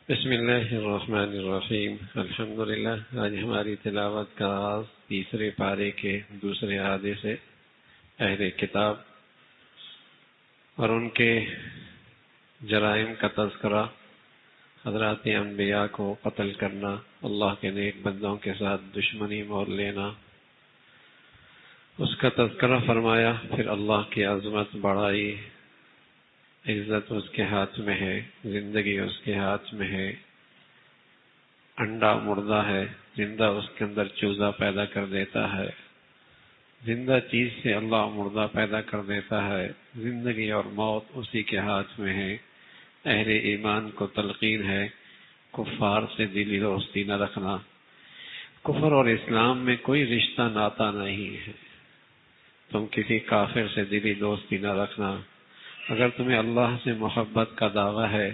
بسم اللہ الرحمن الرحیم الحمدللہ۔ آج ہماری تلاوت کا آغاز تیسرے پارے کے دوسرے احادیث سے اہل کتاب اور ان کے جرائم کا تذکرہ، حضرات انبیاء کو قتل کرنا، اللہ کے نیک بندوں کے ساتھ دشمنی مول لینا، اس کا تذکرہ فرمایا۔ پھر اللہ کی عظمت بڑائی، عزت اس کے ہاتھ میں ہے، زندگی اس کے ہاتھ میں ہے، انڈا مردہ ہے، زندہ اس کے اندر چوزا پیدا کر دیتا ہے، زندہ چیز سے اللہ مردہ پیدا کر دیتا ہے، زندگی اور موت اسی کے ہاتھ میں ہے۔ اہل ایمان کو تلقین ہے کفار سے دلی دوستی نہ رکھنا، کفر اور اسلام میں کوئی رشتہ ناتا نہیں ہے، تم کسی کافر سے دلی دوستی نہ رکھنا۔ اگر تمہیں اللہ سے محبت کا دعویٰ ہے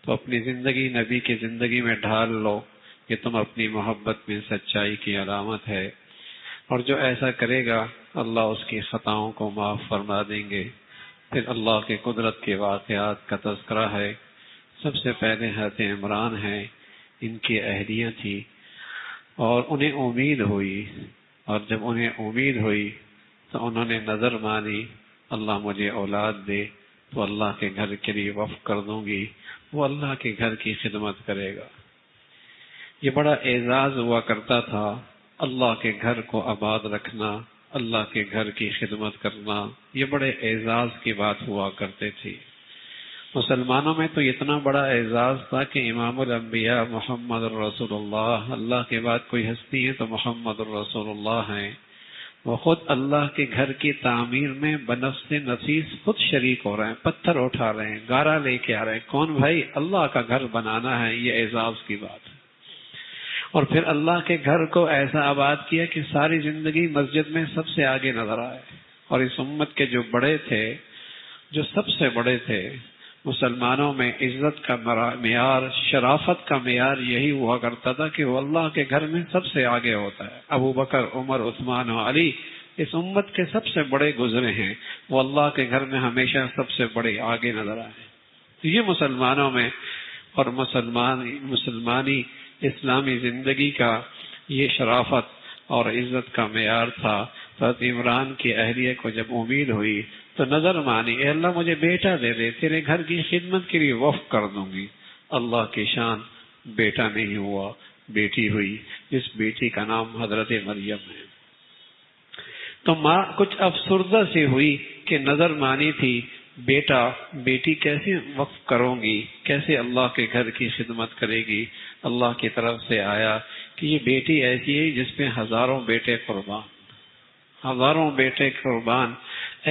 تو اپنی زندگی نبی کی زندگی میں ڈھال لو، کہ تم اپنی محبت میں سچائی کی علامت ہے، اور جو ایسا کرے گا اللہ اس کی خطاؤں کو معاف فرما دیں گے۔ پھر اللہ کے قدرت کے واقعات کا تذکرہ ہے۔ سب سے پہلے حضرت عمران ہیں، ان کی اہلیہ تھی اور انہیں امید ہوئی، اور جب انہیں امید ہوئی تو انہوں نے نظر مانی، اللہ مجھے اولاد دے تو اللہ کے گھر کے لیے وقف کر دوں گی، وہ اللہ کے گھر کی خدمت کرے گا۔ یہ بڑا اعزاز ہوا کرتا تھا، اللہ کے گھر کو آباد رکھنا، اللہ کے گھر کی خدمت کرنا، یہ بڑے اعزاز کی بات ہوا کرتے تھی۔ مسلمانوں میں تو اتنا بڑا اعزاز تھا کہ امام الانبیاء محمد الرسول اللہ، اللہ کے بعد کوئی ہستی ہے تو محمد الرسول اللہ ہیں۔ وہ خود اللہ کے گھر کی تعمیر میں بنفس نفیس خود شریک ہو رہے ہیں، پتھر اٹھا رہے ہیں، گارا لے کے آ رہے ہیں۔ کون بھائی؟ اللہ کا گھر بنانا ہے، یہ اعزاز کی بات ہے۔ اور پھر اللہ کے گھر کو ایسا آباد کیا کہ ساری زندگی مسجد میں سب سے آگے نظر آئے، اور اس امت کے جو بڑے تھے، جو سب سے بڑے تھے مسلمانوں میں، عزت کا معیار، شرافت کا معیار یہی ہوا کرتا تھا کہ وہ اللہ کے گھر میں سب سے آگے ہوتا ہے۔ ابو بکر، عمر، عثمان و علی اس امت کے سب سے بڑے گزرے ہیں، وہ اللہ کے گھر میں ہمیشہ سب سے بڑے آگے نظر آئے۔ تو یہ مسلمانوں میں اور مسلمانی اسلامی زندگی کا یہ شرافت اور عزت کا معیار تھا۔ حضرت عمران کی اہلیہ کو جب امید ہوئی تو نظر مانی، اے اللہ مجھے بیٹا دے دے، تیرے گھر کی خدمت کے لیے وقف کر دوں گی۔ اللہ کی شان، بیٹا نہیں ہوا، بیٹی ہوئی، جس بیٹی کا نام حضرت مریم ہے۔ تو ماں کچھ افسردہ سی ہوئی کہ نظر مانی تھی، بیٹا بیٹی کیسے وقف کروں گی، کیسے اللہ کے گھر کی خدمت کرے گی۔ اللہ کی طرف سے آیا کہ یہ بیٹی ایسی ہے جس پہ ہزاروں بیٹے قربان، ہزاروں بیٹے قربان،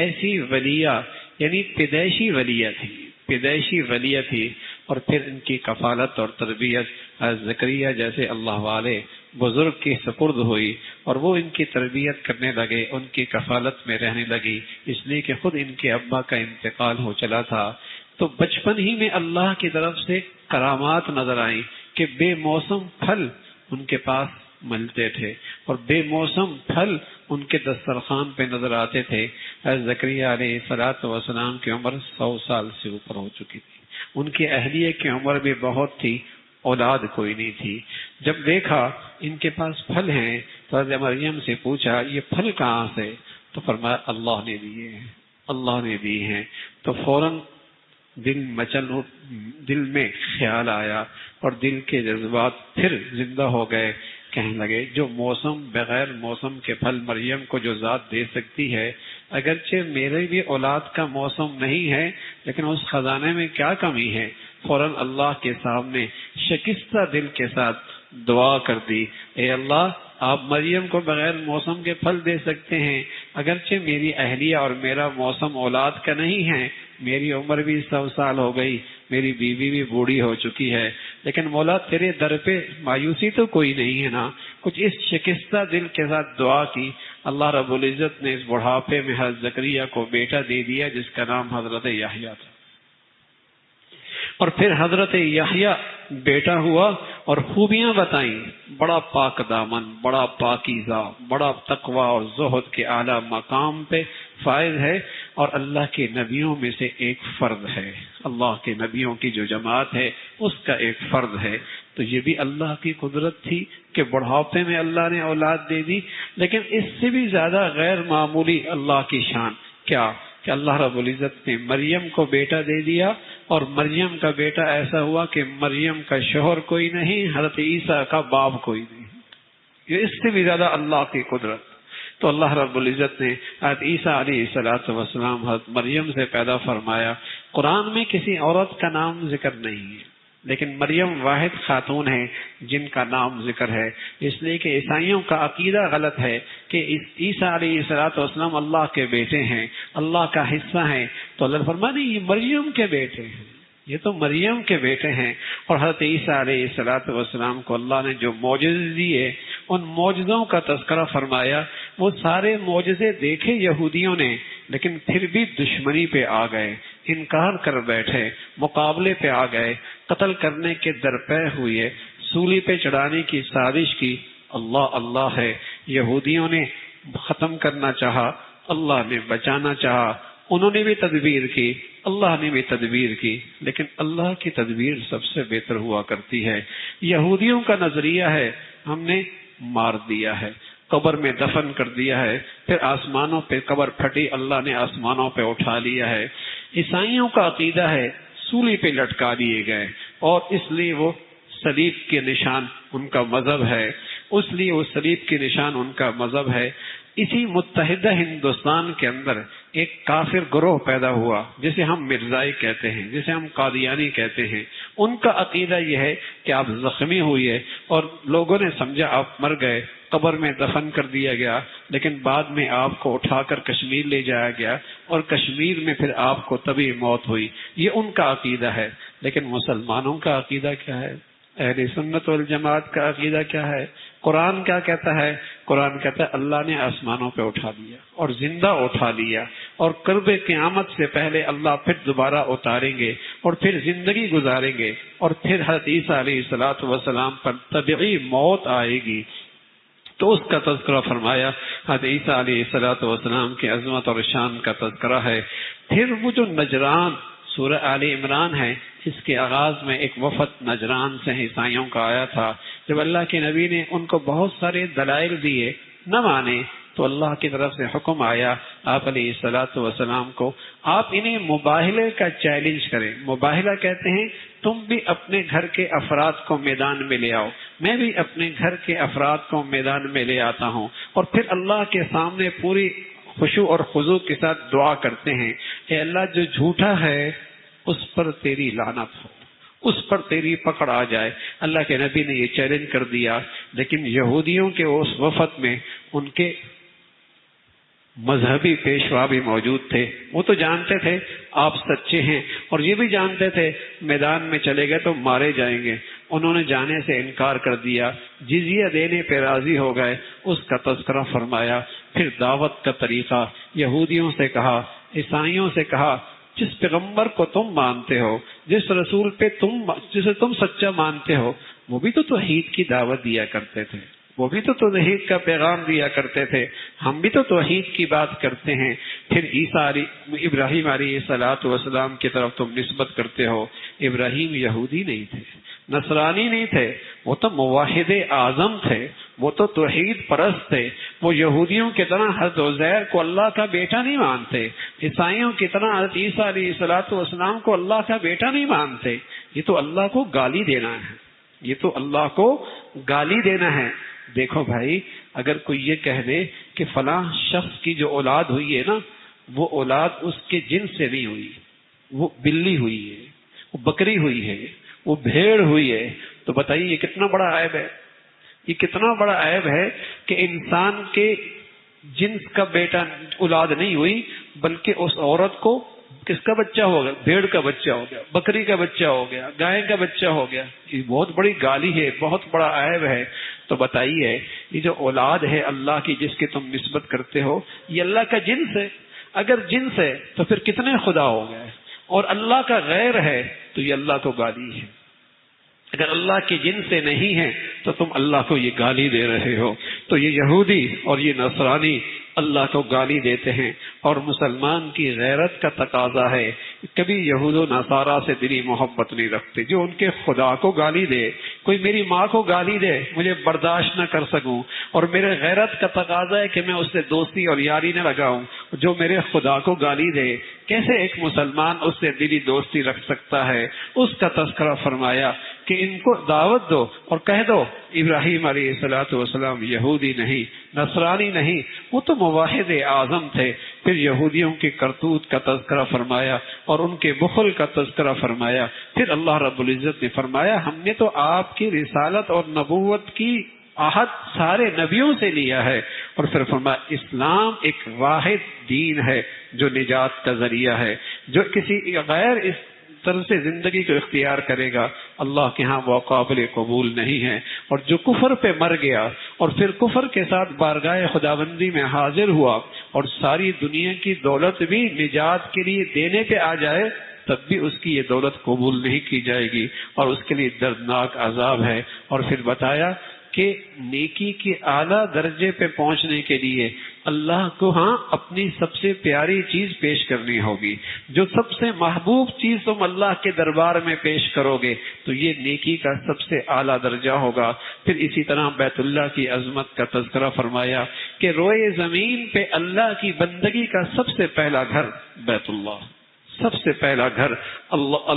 ایسی ولیہ، یعنی پیدائشی ولیہ تھی، پیدائشی ولیہ تھی۔ اور پھر ان کی کفالت اور تربیت زکریا جیسے اللہ والے بزرگ کی سپرد ہوئی، اور وہ ان کی تربیت کرنے لگے، ان کی کفالت میں رہنے لگی، اس لیے کہ خود ان کے ابا کا انتقال ہو چلا تھا۔ تو بچپن ہی میں اللہ کی طرف سے کرامات نظر آئیں کہ بے موسم پھل ان کے پاس ملتے تھے، اور بے موسم پھل ان کے دسترخوان پہ نظر آتے تھے۔ حضرت زکریا علیہ السلام کی عمر 100 سال سے اوپر ہو چکی تھی، ان کی اہلیہ کی عمر بھی بہت تھی، اولاد کوئی نہیں تھی۔ جب دیکھا ان کے پاس پھل ہیں تو حضرت مریم سے پوچھا یہ پھل کہاں سے؟ تو فرمایا اللہ نے دیے ہیں، اللہ نے دیے ہیں۔ تو فوراً دل میں خیال آیا، اور دل کے جذبات پھر زندہ ہو گئے۔ کہنے لگے جو موسم بغیر موسم کے پھل مریم کو جو ذات دے سکتی ہے، اگرچہ میرے بھی اولاد کا موسم نہیں ہے لیکن اس خزانے میں کیا کمی ہے؟ فوراً اللہ کے سامنے شکستہ دل کے ساتھ دعا کر دی، اے اللہ آپ مریم کو بغیر موسم کے پھل دے سکتے ہیں، اگرچہ میری اہلیہ اور میرا موسم اولاد کا نہیں ہے، میری عمر بھی 100 سال ہو گئی، میری بیوی بھی بوڑھی ہو چکی ہے، لیکن مولا تیرے در پہ مایوسی تو کوئی نہیں ہے نا۔ کچھ اس شکستہ دل کے ساتھ دعا کی، اللہ رب العزت نے اس بڑھاپے میں حضرت زکریا کو بیٹا دے دیا جس کا نام حضرت یحییٰ تھا۔ اور پھر حضرت یحییٰ بیٹا ہوا اور خوبیاں بتائیں، بڑا پاک دامن، بڑا پاکیزہ، بڑا تقوی اور زہد کے اعلیٰ مقام پہ فائز ہے۔ اور اللہ کے نبیوں میں سے ایک فرد ہے، اللہ کے نبیوں کی جو جماعت ہے اس کا ایک فرد ہے۔ تو یہ بھی اللہ کی قدرت تھی کہ بڑھاپے میں اللہ نے اولاد دے دی، لیکن اس سے بھی زیادہ غیر معمولی اللہ کی شان کیا کہ اللہ رب العزت نے مریم کو بیٹا دے دیا، اور مریم کا بیٹا ایسا ہوا کہ مریم کا شوہر کوئی نہیں، حضرت عیسیٰ کا باپ کوئی نہیں۔ یہ اس سے بھی زیادہ اللہ کی قدرت۔ تو اللہ رب العزت نے حضرت عیسیٰ علیہ السلام حضرت مریم سے پیدا فرمایا۔ قرآن میں کسی عورت کا نام ذکر نہیں ہے، لیکن مریم واحد خاتون ہے جن کا نام ذکر ہے، اس لیے کہ عیسائیوں کا عقیدہ غلط ہے کہ عیسیٰ علیہ السلام اللہ کے بیٹے ہیں، اللہ کا حصہ ہیں۔ تو اللہ فرمایا نہیں، یہ مریم کے بیٹے ہیں، یہ تو مریم کے بیٹے ہیں۔ اور حضرت عیسیٰ علیہ السلام کو اللہ نے جو معجزے دیے، ان معجزوں کا تذکرہ فرمایا۔ وہ سارے معجزے دیکھے یہودیوں نے، لیکن پھر بھی دشمنی پہ آ گئے، انکار کر بیٹھے، مقابلے پہ آ گئے، قتل کرنے کے درپے ہوئے، سولی پہ چڑھانے کی سازش کی۔ اللہ اللہ ہے، یہودیوں نے ختم کرنا چاہا، اللہ نے بچانا چاہا، انہوں نے بھی تدبیر کی، اللہ نے بھی تدبیر کی، لیکن اللہ کی تدبیر سب سے بہتر ہوا کرتی ہے۔ یہودیوں کا نظریہ ہے ہم نے مار دیا ہے، قبر میں دفن کر دیا ہے، پھر آسمانوں پہ قبر پھٹی، اللہ نے آسمانوں پہ اٹھا لیا ہے۔ عیسائیوں کا عقیدہ ہے سولی پہ لٹکا دیے گئے، اور اس لیے وہ صلیب کے نشان ان کا مذہب ہے، اس لیے وہ صلیب کے نشان ان کا مذہب ہے۔ اسی متحدہ ہندوستان کے اندر ایک کافر گروہ پیدا ہوا جسے ہم مرزائی کہتے ہیں، جسے ہم قادیانی کہتے ہیں۔ ان کا عقیدہ یہ ہے کہ آپ زخمی ہوئے اور لوگوں نے سمجھا آپ مر گئے، قبر میں دفن کر دیا گیا، لیکن بعد میں آپ کو اٹھا کر کشمیر لے جایا گیا، اور کشمیر میں پھر آپ کو طبی موت ہوئی۔ یہ ان کا عقیدہ ہے۔ لیکن مسلمانوں کا عقیدہ کیا ہے؟ اہل سنت والجماعت کا عقیدہ کیا ہے؟ قرآن کیا کہتا ہے؟ قرآن کہتا ہے اللہ نے آسمانوں پہ اٹھا دیا اور زندہ اٹھا لیا، اور قرب قیامت سے پہلے اللہ پھر دوبارہ اتاریں گے اور پھر زندگی گزاریں گے، اور پھر حضرت عیسیٰ علیہ السلام پر طبعی موت آئے گی۔ تو اس کا تذکرہ فرمایا، حضرت عیسیٰ علیہ السلام کی عظمت اور شان کا تذکرہ ہے۔ پھر وہ جو نجران سورہ آل عمران ہے، اس کے آغاز میں ایک وفد نجران سے عیسائیوں کا آیا تھا۔ جب اللہ کے نبی نے ان کو بہت سارے دلائل دیے، نہ مانے، تو اللہ کی طرف سے حکم آیا آپ علیہ السلام کو، آپ انہیں مباہلے کا چیلنج کریں۔ مباہلہ کہتے ہیں تم بھی اپنے گھر کے افراد کو میدان میں لے آؤ، میں بھی اپنے گھر کے افراد کو میدان میں لے آتا ہوں، اور پھر اللہ کے سامنے پوری خشوع اور خضوع کے ساتھ دعا کرتے ہیں، اے اللہ جو جھوٹا ہے اس پر تیری لعنت ہو، اس پر تیری پکڑ آ جائے۔ اللہ کے نبی نے یہ چیلنج کر دیا، لیکن یہودیوں کے اس وفد میں ان کے مذہبی پیشوا بھی موجود تھے۔ وہ تو جانتے تھے آپ سچے ہیں، اور یہ بھی جانتے تھے میدان میں چلے گئے تو مارے جائیں گے۔ انہوں نے جانے سے انکار کر دیا، جزیہ دینے پہ راضی ہو گئے۔ اس کا تذکرہ فرمایا۔ پھر دعوت کا طریقہ، یہودیوں سے کہا، عیسائیوں سے کہا، جس پیغمبر کو تم مانتے ہو، جس رسول پہ جسے تم سچا مانتے ہو، وہ بھی تو توحید کی دعوت دیا کرتے تھے، وہ بھی تو توحید کا پیغام دیا کرتے تھے، ہم بھی تو توحید کی بات کرتے ہیں۔ پھر ابراہیم علیہ السلام کی طرف تم نسبت کرتے ہو۔ ابراہیم یہودی نہیں تھے، نصرانی نہیں تھے، وہ تو موحد اعظم تھے، وہ تو توحید پرست تھے۔ وہ یہودیوں کی طرح حضرت عزیر کو اللہ کا بیٹا نہیں مانتے، عیسائیوں کی طرح حضرت عیسیٰ علیہ السلام کو اللہ کا بیٹا نہیں مانتے۔ یہ تو اللہ کو گالی دینا ہے، یہ تو اللہ کو گالی دینا ہے۔ دیکھو بھائی، اگر کوئی یہ کہہ دے کہ فلاں شخص کی جو اولاد ہوئی ہے نا، وہ اولاد اس کے جنس سے نہیں ہوئی، وہ بلی ہوئی ہے، وہ بکری ہوئی ہے، وہ بھیڑ ہوئی ہے، تو بتائیے یہ کتنا بڑا عیب ہے، یہ کتنا بڑا عیب ہے کہ انسان کے جنس کا بیٹا اولاد نہیں ہوئی، بلکہ اس عورت کو کس کا بچہ ہو گیا؟ بھیڑ کا بچہ ہو گیا، بکری کا بچہ ہو گیا، گائے کا بچہ ہو گیا۔ یہ بہت بڑی گالی ہے، بہت بڑا عیب ہے۔ تو بتائیے یہ جو اولاد ہے اللہ کی جس کی تم نسبت کرتے ہو، یہ اللہ کا جنس ہے؟ اگر جنس ہے تو پھر کتنے خدا ہو گئے؟ اور اللہ کا غیر ہے تو یہ اللہ کو گالی ہے۔ اگر اللہ کے جن سے نہیں ہے تو تم اللہ کو یہ گالی دے رہے ہو۔ تو یہ یہودی اور یہ نصرانی اللہ کو گالی دیتے ہیں، اور مسلمان کی غیرت کا تقاضا ہے. کبھی یہود و نصارہ سے دلی محبت نہیں رکھتے. جو ان کے خدا کو گالی دے، کوئی میری ماں کو گالی دے، مجھے برداشت نہ کر سکوں، اور میرے غیرت کا تقاضا ہے کہ میں اس سے دوستی اور یاری نہ لگاؤں. جو میرے خدا کو گالی دے، کیسے ایک مسلمان اس سے دلی دوستی رکھ سکتا ہے؟ اس کا تذکرہ فرمایا کہ ان کو دعوت دو اور کہہ دو ابراہیم علیہ السلام یہودی نہیں، نصرانی نہیں، وہ تو موحد اعظم تھے. پھر یہودیوں کی کرتوت کا تذکرہ فرمایا اور ان کے بخل کا تذکرہ فرمایا. پھر اللہ رب العزت نے فرمایا ہم نے تو آپ کی رسالت اور نبوت کی عہد سارے نبیوں سے لیا ہے. اور پھر فرمایا اسلام ایک واحد دین ہے جو نجات کا ذریعہ ہے. جو کسی غیر اس طرح سے زندگی کو اختیار کرے گا اللہ کے ہاں وہ قابل قبول نہیں ہے. اور جو کفر پہ مر گیا اور پھر کفر کے ساتھ بارگاہ خداوندی میں حاضر ہوا اور ساری دنیا کی دولت بھی نجات کے لیے دینے پہ آ جائے، تب بھی اس کی یہ دولت قبول نہیں کی جائے گی اور اس کے لیے دردناک عذاب ہے. اور پھر بتایا کہ نیکی کے اعلیٰ درجے پہ پہنچنے کے لیے اللہ کو ہاں اپنی سب سے پیاری چیز پیش کرنی ہوگی. جو سب سے محبوب چیز تم اللہ کے دربار میں پیش کرو گے تو یہ نیکی کا سب سے اعلیٰ درجہ ہوگا. پھر اسی طرح بیت اللہ کی عظمت کا تذکرہ فرمایا کہ روئے زمین پہ اللہ کی بندگی کا سب سے پہلا گھر بیت اللہ، سب سے پہلا گھر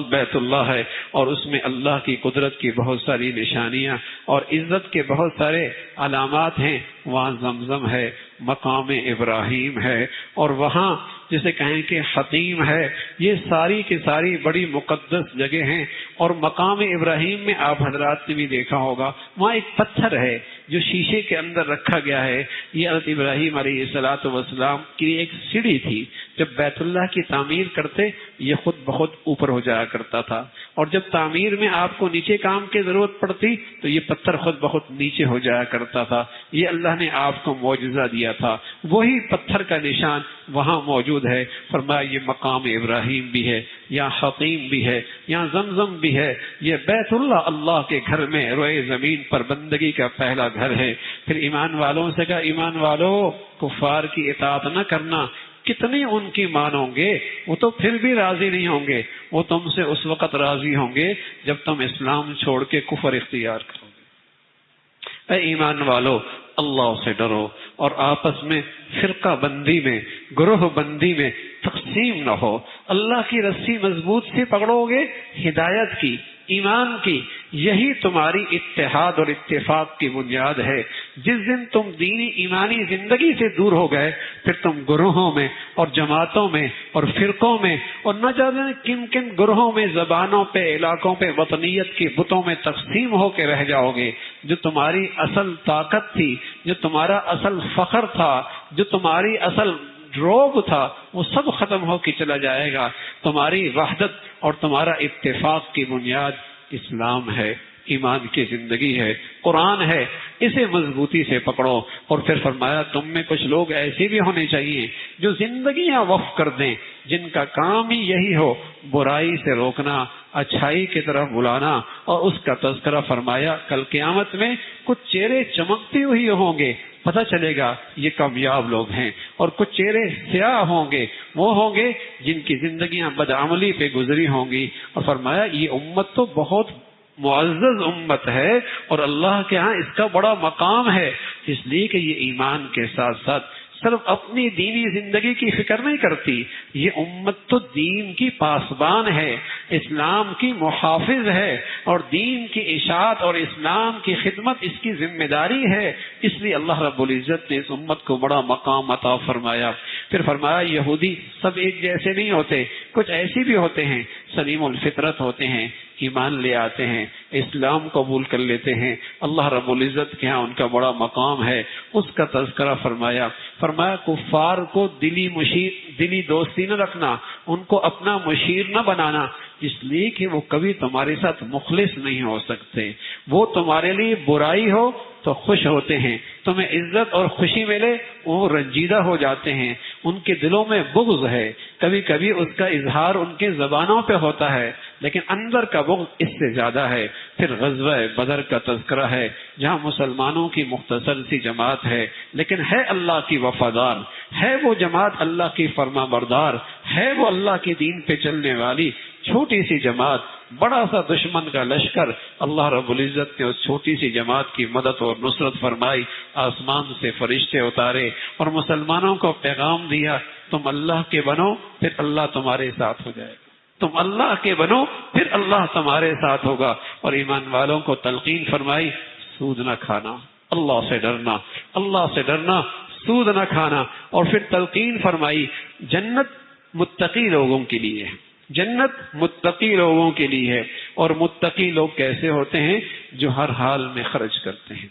بیت اللہ ہے. اور اس میں اللہ کی قدرت کی بہت ساری نشانیاں اور عزت کے بہت سارے علامات ہیں. وہاں زمزم ہے، مقام ابراہیم ہے، اور وہاں جسے کہیں کہ حتیم ہے. یہ ساری کی ساری بڑی مقدس جگہ ہیں. اور مقام ابراہیم میں آپ حضرات نے بھی دیکھا ہوگا وہاں ایک پتھر ہے جو شیشے کے اندر رکھا گیا ہے. یہ حضرت ابراہیم علیہ السلام کی ایک سیڑھی تھی. جب بیت اللہ کی تعمیر کرتے یہ خود بہت اوپر ہو جایا کرتا تھا، اور جب تعمیر میں آپ کو نیچے کام کی ضرورت پڑتی تو یہ پتھر خود بہت نیچے ہو جایا کرتا تھا. یہ اللہ نے آپ کو معجزہ دیا تھا. وہی پتھر کا نشان وہاں موجود ہے. فرمایا یہ مقام ابراہیم بھی ہے، یہاں حتیم بھی ہے، یہاں زمزم بھی ہے. یہ بیت اللہ اللہ کے گھر میں روئے زمین پر بندگی کا پہلا گھر ہے. پھر ایمان والوں سے کہا ایمان والوں کفار کی اطاعت نہ کرنا. کتنی ان کی مانو گے وہ تو پھر بھی راضی نہیں ہوں گے. وہ تم سے اس وقت راضی ہوں گے جب تم اسلام چھوڑ کے کفر اختیار کرو گے. اے ایمان والو اللہ سے ڈرو اور آپس میں فرقہ بندی میں، گروہ بندی میں تقسیم نہ ہو. اللہ کی رسی مضبوط سے پکڑو گے ہدایت کی، ایمان کی. یہی تمہاری اتحاد اور اتفاق کی بنیاد ہے. جس دن تم دینی ایمانی زندگی سے دور ہو گئے پھر تم گروہوں میں اور جماعتوں میں اور فرقوں میں اور نہ جانے کن کن گروہوں میں، زبانوں پہ، علاقوں پہ، وطنیت کی بتوں میں تقسیم ہو کے رہ جاؤ گے. جو تمہاری اصل طاقت تھی، جو تمہارا اصل فخر تھا، جو تمہاری اصل روب تھا، وہ سب ختم ہو کے چلا جائے گا. تمہاری وحدت اور تمہارا اتفاق کی بنیاد اسلام ہے، ایمان کی زندگی ہے، قرآن ہے. اسے مضبوطی سے پکڑو. اور پھر فرمایا تم میں کچھ لوگ ایسے بھی ہونے چاہیے جو زندگیاں وقف کر دیں، جن کا کام ہی یہی ہو برائی سے روکنا، اچھائی کی طرف بلانا. اور اس کا تذکرہ فرمایا کل قیامت میں کچھ چہرے چمکتے ہوئے ہوں گے، پتہ چلے گا یہ کامیاب لوگ ہیں. اور کچھ چہرے سیاہ ہوں گے، وہ ہوں گے جن کی زندگیاں بدعملی پہ گزری ہوں گی. اور فرمایا یہ امت تو بہت معزز امت ہے اور اللہ کے ہاں اس کا بڑا مقام ہے، اس لیے کہ یہ ایمان کے ساتھ ساتھ صرف اپنی دینی زندگی کی فکر نہیں کرتی. یہ امت تو دین کی پاسبان ہے، اسلام کی محافظ ہے، اور دین کی اشاعت اور اسلام کی خدمت اس کی ذمہ داری ہے. اس لیے اللہ رب العزت نے اس امت کو بڑا مقام عطا فرمایا. پھر فرمایا یہودی سب ایک جیسے نہیں ہوتے، کچھ ایسے بھی ہوتے ہیں سلیم الفطرت ہوتے ہیں، ایمان لے آتے ہیں، اسلام قبول کر لیتے ہیں. اللہ رب العزت کے ہاں ان کا بڑا مقام ہے. اس کا تذکرہ فرمایا کفار کو دلی دوستی نہ رکھنا، ان کو اپنا مشیر نہ بنانا، اس لیے کہ وہ کبھی تمہارے ساتھ مخلص نہیں ہو سکتے. وہ تمہارے لیے برائی ہو تو خوش ہوتے ہیں، تمہیں عزت اور خوشی ملے وہ رنجیدہ ہو جاتے ہیں. ان کے دلوں میں بغض ہے، کبھی کبھی اس کا اظہار ان کے زبانوں پہ ہوتا ہے لیکن اندر کا بغض اس سے زیادہ ہے۔ پھر غزوہ بدر کا تذکرہ ہے جہاں مسلمانوں کی مختصر سی جماعت ہے لیکن ہے اللہ کی وفادار، ہے وہ جماعت اللہ کی فرما بردار، ہے وہ اللہ کے دین پہ چلنے والی چھوٹی سی جماعت، بڑا سا دشمن کا لشکر۔ اللہ رب العزت نے اس چھوٹی سی جماعت کی مدد اور نصرت فرمائی، آسمان سے فرشتے اتارے اور مسلمانوں کو پیغام دیا، تم اللہ کے بنو پھر اللہ تمہارے ساتھ ہو جائے گا، تم اللہ کے بنو پھر اللہ تمہارے ساتھ ہوگا۔ اور ایمان والوں کو تلقین فرمائی، سود نہ کھانا، اللہ سے ڈرنا، اللہ سے ڈرنا، سود نہ کھانا۔ اور پھر تلقین فرمائی، جنت متقی لوگوں کے لیے ہے، جنت متقی لوگوں کے لیے ہے۔ اور متقی لوگ کیسے ہوتے ہیں؟ جو ہر حال میں خرچ کرتے ہیں،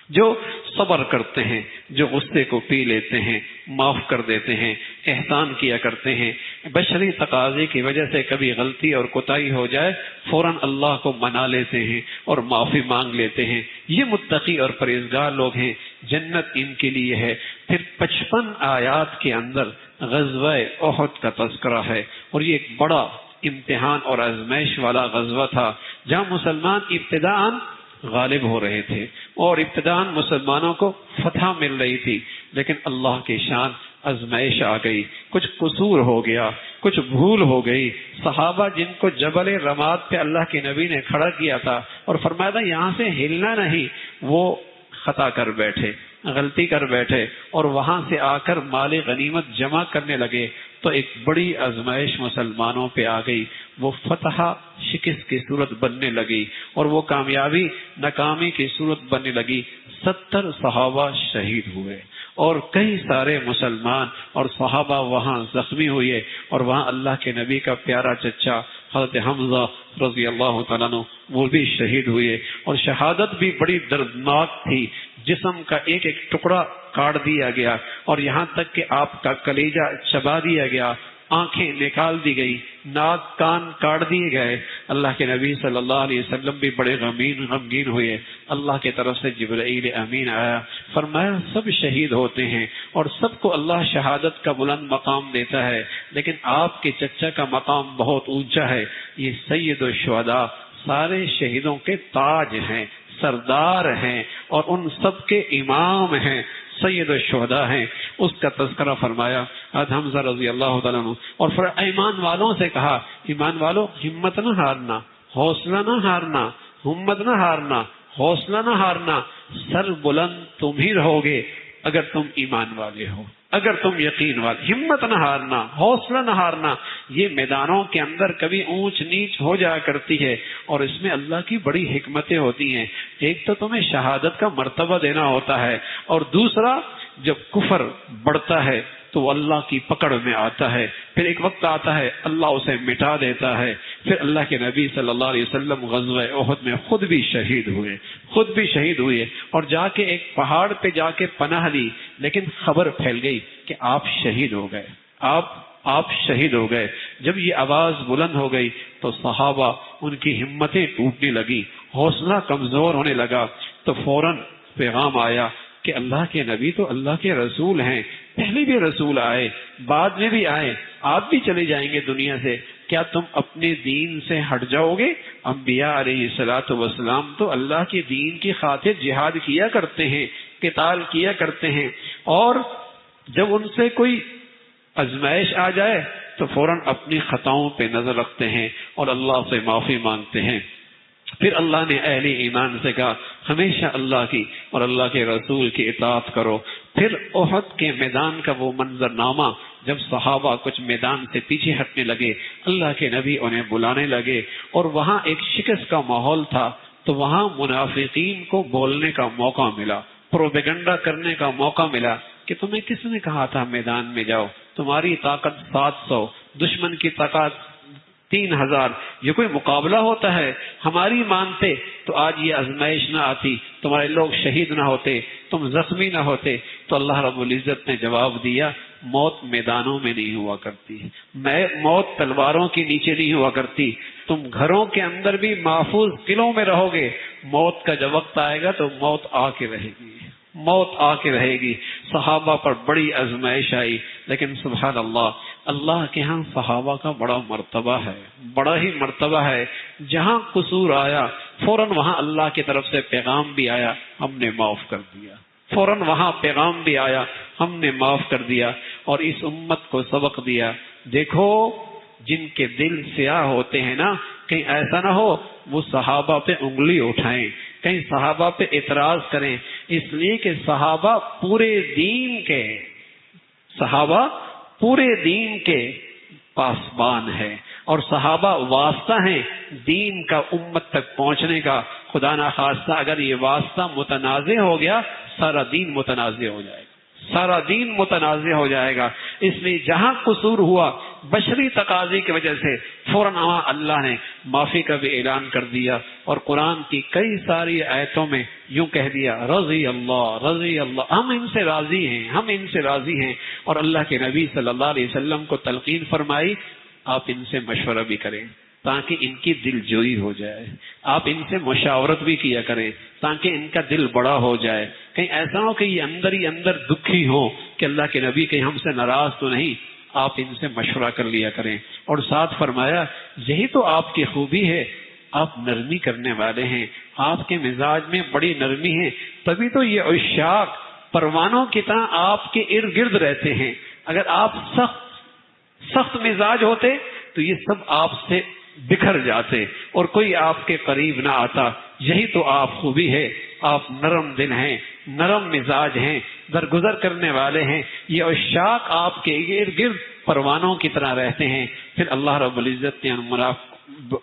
جو صبر کرتے ہیں، جو غصے کو پی لیتے ہیں، معاف کر دیتے ہیں، احسان کیا کرتے ہیں۔ بشری تقاضے کی وجہ سے کبھی غلطی اور کوتاہی ہو جائے فوراً اللہ کو منا لیتے ہیں اور معافی مانگ لیتے ہیں۔ یہ متقی اور پرہیزگار لوگ ہیں، جنت ان کے لیے ہے۔ پھر 55 آیات کے اندر غزوہ احد کا تذکرہ ہے، اور یہ ایک بڑا امتحان اور آزمائش والا غزوہ تھا جہاں مسلمان ابتداءً غالب ہو رہے تھے اور ابتداءً مسلمانوں کو فتح مل رہی تھی، لیکن اللہ کی شان آزمائش آ گئی، کچھ قصور ہو گیا، کچھ بھول ہو گئی۔ صحابہ جن کو جبل رماد پہ اللہ کے نبی نے کھڑا کیا تھا اور فرمایا تھا یہاں سے ہلنا نہیں، وہ خطا کر بیٹھے، غلطی کر بیٹھے اور وہاں سے آ کر مال غنیمت جمع کرنے لگے تو ایک بڑی آزمائش مسلمانوں پہ آ گئی۔ وہ فتح شکست کی صورت بننے لگی اور وہ کامیابی ناکامی کی صورت بننے لگی۔ 70 صحابہ شہید ہوئے اور کئی سارے مسلمان اور صحابہ وہاں زخمی ہوئے، اور وہاں اللہ کے نبی کا پیارا چچا حضرت حمزہ رضی اللہ تعالیٰ عنہ وہ بھی شہید ہوئے، اور شہادت بھی بڑی دردناک تھی۔ جسم کا ایک ایک ٹکڑا کاٹ دیا گیا اور یہاں تک کہ آپ کا کلیجہ چبا دیا گیا، آنکھیں نکال دی گئی، ناک کان کاٹ دیے گئے۔ اللہ کے نبی صلی اللہ علیہ وسلم بھی بڑے غمگین ہوئے۔ اللہ کی طرف سے جبرائیل امین آیا، فرمایا سب شہید ہوتے ہیں اور سب کو اللہ شہادت کا بلند مقام دیتا ہے، لیکن آپ کے چچا کا مقام بہت اونچا ہے۔ یہ سید الشہداء سارے شہیدوں کے تاج ہیں، سردار ہیں اور ان سب کے امام ہیں، سید الشہداء ہیں۔ اس کا تذکرہ فرمایا حضرت حمزہ رضی اللہ تعالیٰ عنہ، اور پھر ایمان والوں سے کہا ایمان والوں ہمت نہ ہارنا، حوصلہ نہ ہارنا، ہمت نہ ہارنا، حوصلہ نہ ہارنا، سر بلند تم ہی رہو گے اگر تم ایمان والے ہو، اگر تم یقین والے، ہمت نہ ہارنا، حوصلہ نہ ہارنا۔ یہ میدانوں کے اندر کبھی اونچ نیچ ہو جایا کرتی ہے اور اس میں اللہ کی بڑی حکمتیں ہوتی ہیں۔ ایک تو تمہیں شہادت کا مرتبہ دینا ہوتا ہے، اور دوسرا جب کفر بڑھتا ہے تو وہ اللہ کی پکڑ میں آتا ہے، پھر ایک وقت آتا ہے اللہ اسے مٹا دیتا ہے۔ پھر اللہ کے نبی صلی اللہ علیہ وسلم غزوہ احد میں خود بھی شہید ہوئے اور جا کے ایک پہاڑ پہ جا کے پناہ لی، لیکن خبر پھیل گئی کہ آپ شہید ہو گئے، آپ شہید ہو گئے۔ جب یہ آواز بلند ہو گئی تو صحابہ ان کی ہمتیں ٹوٹنے لگی، حوصلہ کمزور ہونے لگا، تو فوراً پیغام آیا کہ اللہ کے نبی تو اللہ کے رسول ہیں، پہلے بھی رسول آئے، بعد میں بھی آئے، آپ بھی چلے جائیں گے دنیا سے، کیا تم اپنے دین سے ہٹ جاؤ گے؟ انبیاء علیہ الصلوۃ والسلام تو اللہ کے دین کی خاطر جہاد کیا کرتے ہیں، قتال کیا کرتے ہیں، اور جب ان سے کوئی آزمائش آ جائے تو فوراً اپنی خطاؤں پہ نظر رکھتے ہیں اور اللہ سے معافی مانگتے ہیں۔ پھر اللہ نے اہل ایمان سے کہا ہمیشہ اللہ کی اور اللہ کے رسول کی اطاعت کرو۔ پھر احد کے میدان کا وہ منظرنامہ، جب صحابہ کچھ میدان سے پیچھے ہٹنے لگے، اللہ کے نبی انہیں بلانے لگے اور وہاں ایک شکست کا ماحول تھا، تو وہاں منافقین کو بولنے کا موقع ملا، پروپیگنڈا کرنے کا موقع ملا کہ تمہیں کس نے کہا تھا میدان میں جاؤ، تمہاری طاقت 700، دشمن کی طاقت 3000، یہ کوئی مقابلہ ہوتا ہے؟ ہماری مانتے تو آج یہ آزمائش نہ آتی، تمہارے لوگ شہید نہ ہوتے، تم زخمی نہ ہوتے۔ تو اللہ رب العزت نے جواب دیا موت میدانوں میں نہیں ہوا کرتی، موت تلواروں کے نیچے نہیں ہوا کرتی، تم گھروں کے اندر بھی محفوظ قلعوں میں رہو گے، موت کا جب وقت آئے گا تو موت آ کے رہے گی، موت آ کے رہے گی۔ صحابہ پر بڑی آزمائش آئی، لیکن سبحان اللہ، اللہ کے ہاں صحابہ کا بڑا مرتبہ ہے، بڑا ہی مرتبہ ہے۔ جہاں قصور آیا فوراً وہاں اللہ کی طرف سے پیغام بھی آیا، ہم نے معاف کر دیا، فوراً وہاں پیغام بھی آیا، ہم نے معاف کر دیا، اور اس امت کو سبق دیا۔ دیکھو جن کے دل سیاہ ہوتے ہیں نا، کہیں ایسا نہ ہو وہ صحابہ پہ انگلی اٹھائیں، کہیں صحابہ پہ اعتراض کریں، اس لیے کہ صحابہ پورے دین کے پاسبان ہیں، اور صحابہ واسطہ ہیں دین کا امت تک پہنچنے کا۔ خدا نخواستہ اگر یہ واسطہ متنازع ہو گیا، سارا دین متنازع ہو جائے گا، سارا دین متنازع ہو جائے گا۔ اس لیے جہاں قصور ہوا بشری تقاضے کی وجہ سے، فوراً اللہ نے معافی کا بھی اعلان کر دیا، اور قرآن کی کئی ساری آیتوں میں یوں کہہ دیا، رضی اللہ، ہم ان سے راضی ہیں، ہم ان سے راضی ہیں۔ اور اللہ کے نبی صلی اللہ علیہ وسلم کو تلقین فرمائی، آپ ان سے مشورہ بھی کریں تاکہ ان کی دل جوئی ہو جائے، آپ ان سے مشاورت بھی کیا کریں تاکہ ان کا دل بڑا ہو جائے۔ کہیں ایسا ہو کہ یہ اندر ہی اندر دکھی ہو کہ اللہ کے نبی کہیں ہم سے ناراض تو نہیں، آپ ان سے مشورہ کر لیا کریں۔ اور ساتھ فرمایا یہی تو آپ کی خوبی ہے، آپ نرمی کرنے والے ہیں، آپ کے مزاج میں بڑی نرمی ہے، تبھی تو یہ عشاق پروانوں کی طرح آپ کے ارد گرد رہتے ہیں۔ اگر آپ سخت مزاج ہوتے تو یہ سب آپ سے بکھر جاتے اور کوئی آپ کے قریب نہ آتا۔ یہی تو آپ خوبی ہے، آپ نرم دل ہیں، نرم مزاج ہیں، درگزر کرنے والے ہیں۔ یہ عشاق آپ کے ارد گرد پروانوں کی طرح رہتے ہیں۔ پھر اللہ رب العزت نے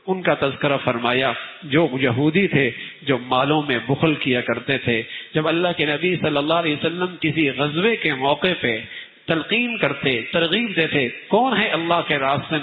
ان کا تذکرہ فرمایا جو یہودی تھے، جو مالوں میں بخل کیا کرتے تھے۔ جب اللہ کے نبی صلی اللہ علیہ وسلم کسی غزوے کے موقع پہ تلقین کرتے، ترغیب دیتے، کون ہے اللہ کے راستے